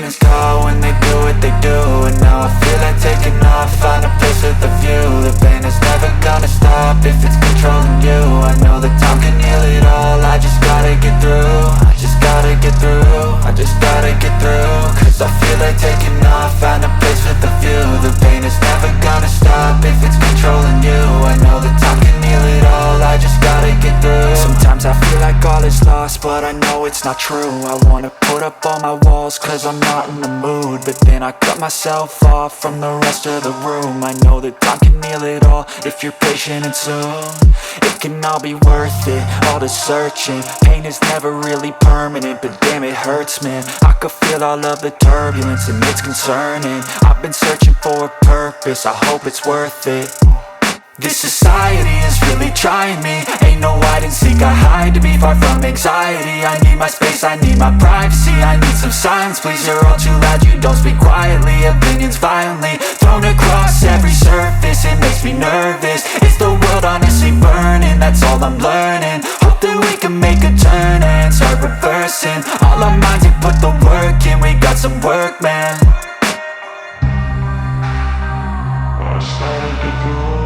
demons call when they do what they do. And now I feel like taking off, find a place with a view. The pain is never gonna stop if it's controlling you. I know that time can heal it all, I just gotta get through. I just gotta get through, I just gotta get through. Cause I feel like taking off, find a place with a view. The pain is never gonna stop if it's controlling you. I know that time can heal it all, I just gotta get through. Sometimes I feel like all is lost, but I know it's not true. I wanna put up all my walls cause I'm not in the mood, but then I cut myself off from the rest of the room. I know that time can heal it all if you're patient and soon. It can all be worth it, all the searching. Pain is never really permanent, but damn it hurts, man. I could feel all of the turbulence and it's concerning. I've been searching for a purpose, I hope it's worth it. This society is really trying me. Ain't no hide and seek, I hide to be far from anxiety. I need my space, I need my privacy. I need some silence, please, you're all too loud. You don't speak quietly, opinions violently thrown across every surface. It makes me nervous, it's the world honestly burning. That's all I'm learning, hope that we can make a turn and start reversing. All our minds, we put the work in, we got some work, man. I started to go.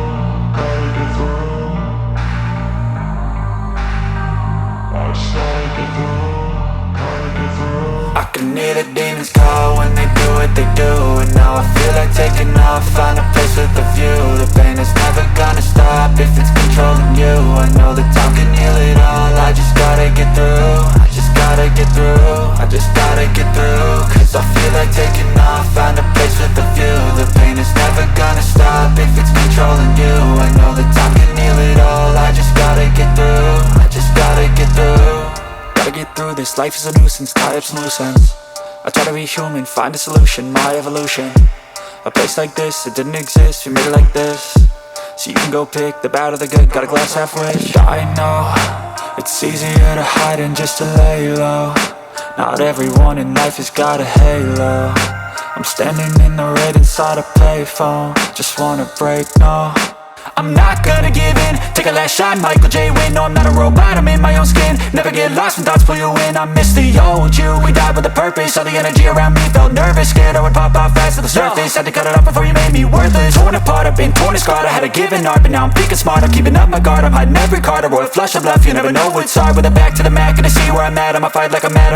I can hear the demons call when they do what they do. And now I feel like taking off, find a place with a view. The pain is never gonna stop if it's controlling you. I know that time can heal it all, I just gotta get through. I just gotta get through, I just gotta get through. Cause I feel like taking off, find a place with a view. The pain is never gonna stop if it's controlling you. I know that time can heal it all, I just gotta get through. I just gotta get through. Gotta get through this, life is a nuisance, tie up some loose ends. I try to be human, find a solution, my evolution. A place like this, it didn't exist, we made it like this. So you can go pick the bad or the good, got a glass halfway. I know, it's easier to hide than just to lay low. Not everyone in life has got a halo. I'm standing in the red inside a payphone, just wanna break, no. I'm not gonna give in, take a last shot, Michael J. Win. No, I'm not a robot, I'm in my own skin. Never get lost when thoughts pull you in. I miss the old you, we died with a purpose. All the energy around me felt nervous, scared I would pop off fast to the surface. Had to cut it off before you made me worthless. Torn apart, I've been torn and scarred. I had a given art, but now I'm thinking smart. I'm keeping up my guard, I'm hiding every card. A royal flush of love, you never know what's hard. With a back to the mat, gonna see where I'm at. I'ma fight like I'm mad,